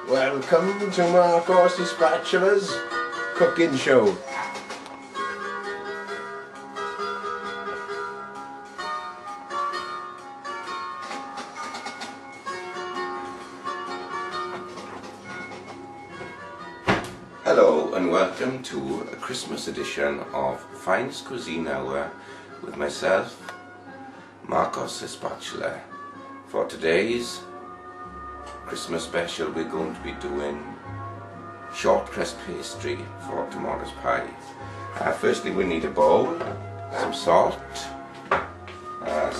Welcome to Marcos Espachula's cooking show. Hello and welcome to a Christmas edition of Finest Cuisine Hour with myself, Marcos Espachula. For today's Christmas special we're going to be doing short crust pastry for tomorrow's pie. Firstly we need a bowl, some salt, a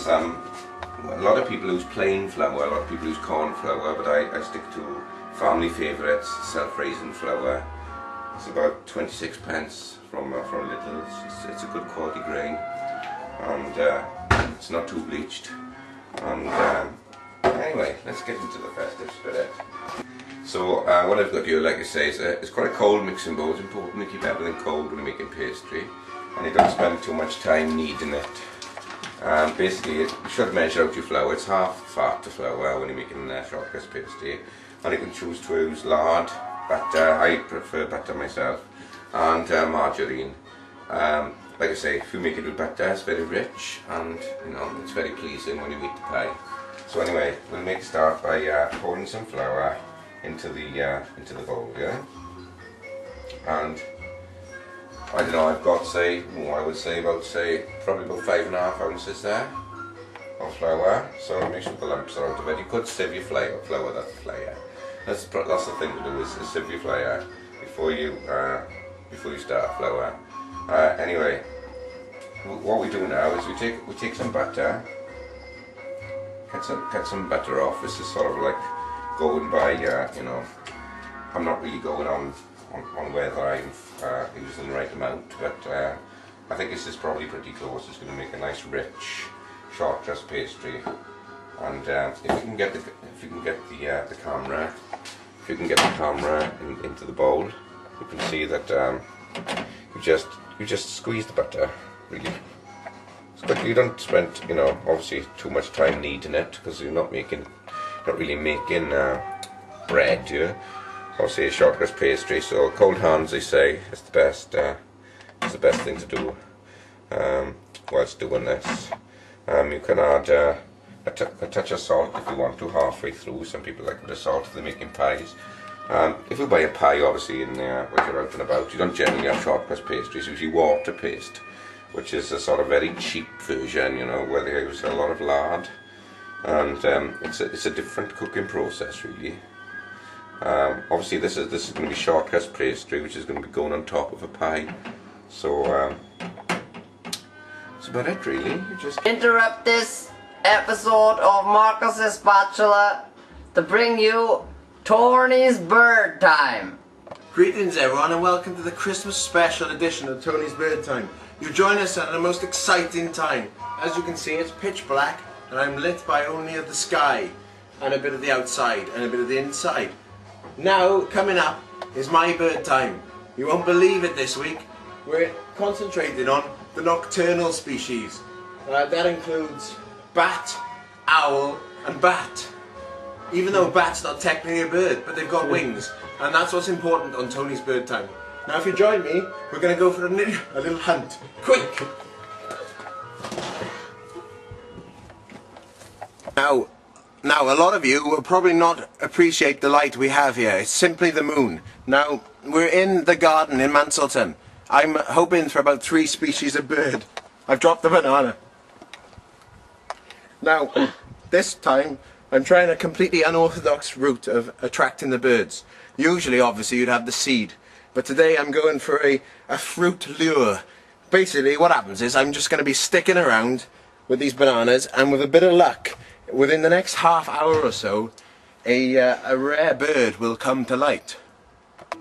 lot of people use plain flour, a lot of people use corn flour, but I stick to family favourites, self-raising flour. It's about 26 pence from Lidl. It's a good quality grain, and it's not too bleached. And anyway, let's get into the festive spirit. So what I've got here, like I say, is it's quite a cold mixing bowl. It's important to keep everything cold when you're making pastry, and you don't spend too much time kneading it. Basically, you should measure out your flour. It's half fat to flour when you're making short crust pastry, and you can choose to use lard, butter. I prefer butter myself, and margarine. Like I say, if you make it with butter, it's very rich, and you know it's very pleasing when you eat the pie. So anyway, we'll make a start by pouring some flour into the bowl, yeah. And I don't know, I've got I would say probably about 5.5 ounces there of flour. So make sure the lumps are out of it. You could sieve your flour, that's the flour. That's the thing to do, is sieve your flour before you start flour. Anyway, what we do now is we take some butter, cut some butter off. This is sort of like going by, you know, I'm not really going on whether I'm using the right amount, but I think this is probably pretty close. It's going to make a nice rich short crust pastry. And if you can get the camera into the bowl, you can see that you just squeeze the butter really. It's quickly. You don't spend, you know, obviously too much time kneading it, because you're not really making bread, do you? Obviously a short crust pastry, so cold hands, they say, is the best thing to do whilst doing this. You can add a touch of salt if you want to halfway through. Some people like a bit of salt if they're making pies. If you buy a pie, obviously, when you're out and about, you don't generally have short crust pastries. It's usually water paste, which is a sort of very cheap version, you know, where they use a lot of lard, and it's a different cooking process, really. Obviously, this is going to be short crust pastry, which is going to be going on top of a pie. So that's about it, really. You just interrupt this episode of Marcos Espachula to bring you Tony's Bird Time. Greetings everyone, and welcome to the Christmas special edition of Tony's Bird Time. You join us at the most exciting time. As you can see, it's pitch black, and I'm lit by only the sky, and a bit of the outside, and a bit of the inside. Now, coming up is my bird time. You won't believe it this week. We're concentrating on the nocturnal species. That includes bat, owl, and bat. Even though bat's not technically a bird, but they've got wings, and that's what's important on Tony's Bird Time. Now if you join me, we're going to go for a little hunt. Quick! Now a lot of you will probably not appreciate the light we have here. It's simply the moon. Now, we're in the garden in Manselton. I'm hoping for about 3 species of bird. I've dropped the banana. Now, this time, I'm trying a completely unorthodox route of attracting the birds. Usually, obviously, you'd have the seed. But today I'm going for a fruit lure. Basically, what happens is I'm just going to be sticking around with these bananas, and with a bit of luck, within the next half hour or so, a rare bird will come to light.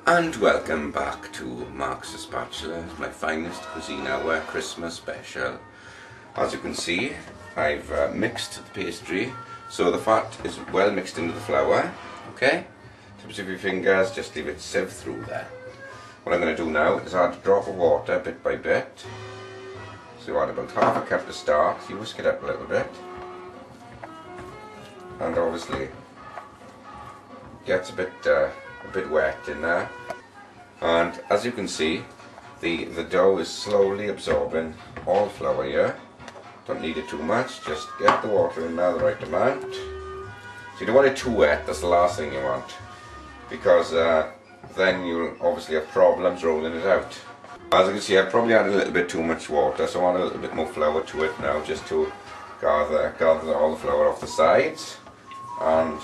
And welcome back to Marcos Espachula, my finest cuisine hour Christmas special. As you can see, I've mixed the pastry, so the fat is well mixed into the flour. Okay, tips of your fingers, just leave it sieve through there. What I'm going to do now is add a drop of water bit by bit. So you add about half a cup to start, you whisk it up a little bit, and obviously gets a bit wet in there, and as you can see, the dough is slowly absorbing all the flour here. Don't need it too much, just get the water in there the right amount. So you don't want it too wet, that's the last thing you want, because then you'll obviously have problems rolling it out. As you can see, I've probably added a little bit too much water, so I want a little bit more flour to it now, just to gather all the flour off the sides. And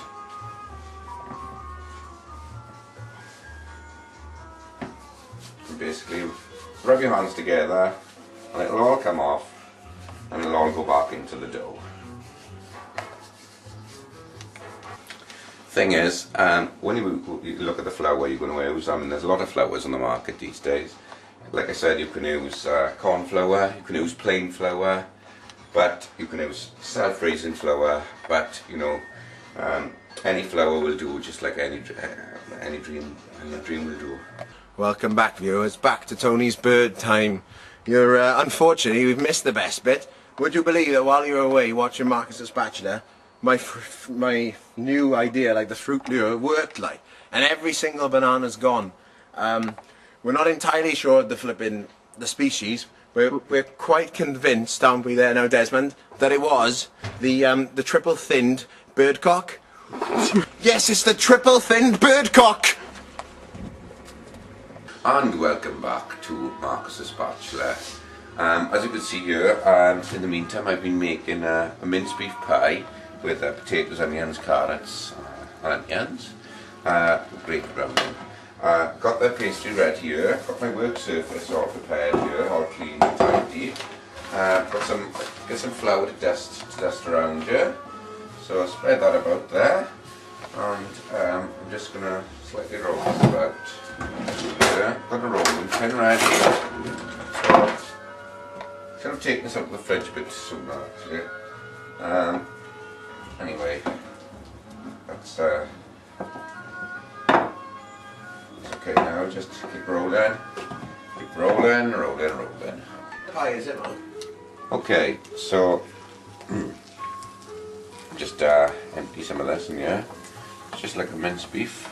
basically rub your hands together and it'll all come off and it'll all go back into the dough. Thing is, when you look at the flour you're going to use, I mean there's a lot of flours on the market these days. Like I said, you can use corn flour, you can use plain flour, but you can use self-raising flour, but you know, any flour will do, just like any dream will do. Welcome back, viewers, back to Tony's bird time. You're unfortunately we've missed the best bit. Would you believe that while you were away watching Marcus' spatula, my new idea, like the fruit lure, worked like, and every single banana's gone. We're not entirely sure of the species. We're quite convinced, aren't we there now, Desmond, that it was the triple thinned birdcock. Yes, it's the triple thinned birdcock. And welcome back to Marcus' spatula. As you can see here, in the meantime I've been making a mince beef pie with potatoes, onions, carrots and onions. Great browning. Got the pastry ready here, got my work surface all prepared here, all clean and tidy. Get some flour to dust around here. So I'll spread that about there, and I'm just going to slightly roll this about here. Got a rolling pin ready. So should have taken this out of the fridge a bit sooner actually. Anyway, that's okay now, just keep rolling. Keep rolling. Pie, is it, man? Okay, so just empty some of this in here. It's just like a minced beef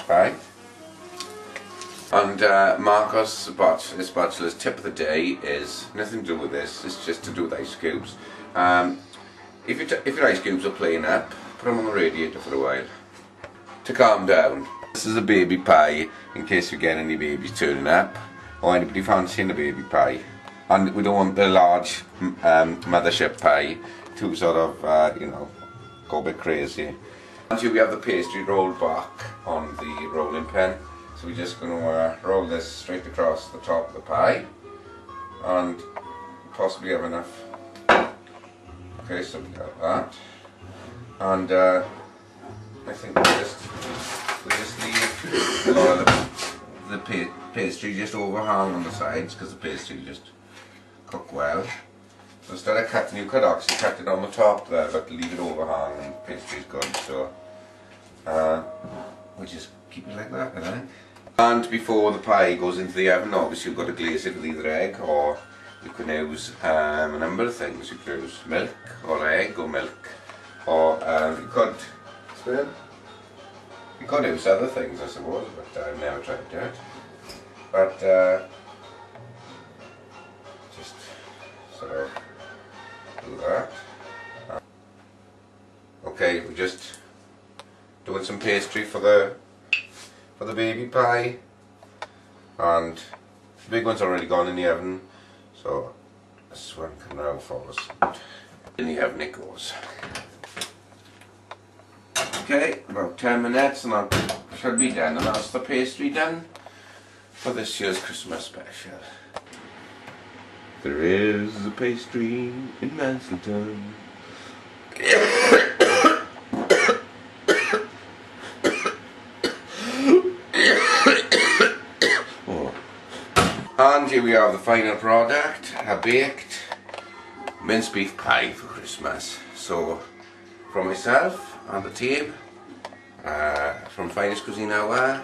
pie. And Marcus' spatula's tip of the day is nothing to do with this. It's just to do with ice cubes. If your ice cubes are playing up, put them on the radiator for a while to calm down. This is a baby pie in case you get any babies turning up or anybody fancying a baby pie. And we don't want the large mothership pie to sort of, you know, go a bit crazy. Until we have the pastry rolled back on the rolling pin. So we're just going to roll this straight across the top of the pie and possibly have enough. Okay, so we got that. And I think we just leave a lot of the pastry just overhang on the sides because the pastry will just cook well. So instead of cutting, you could actually cut it on the top there, but leave it overhang and the pastry is good. So we'll just keep it like that, I think. And before the pie goes into the oven, obviously you've got to glaze it with either egg, or you can use a number of things. You could use milk or egg or milk, or you could use other things, I suppose, but I've never tried that. But just sort of do that. Okay, we're just doing some pastry for the baby pie, and the big one's already gone in the oven, so this one can now follow suit. In the oven it goes. Okay, about 10 minutes and that should be done, and that's the pastry done for this year's Christmas special. There is a pastry in Mansleton. And here we have the final product, a baked mince beef pie for Christmas. So, from myself and the team, from Finest Cuisine Hour,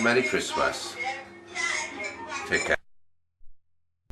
Merry Christmas. Take care.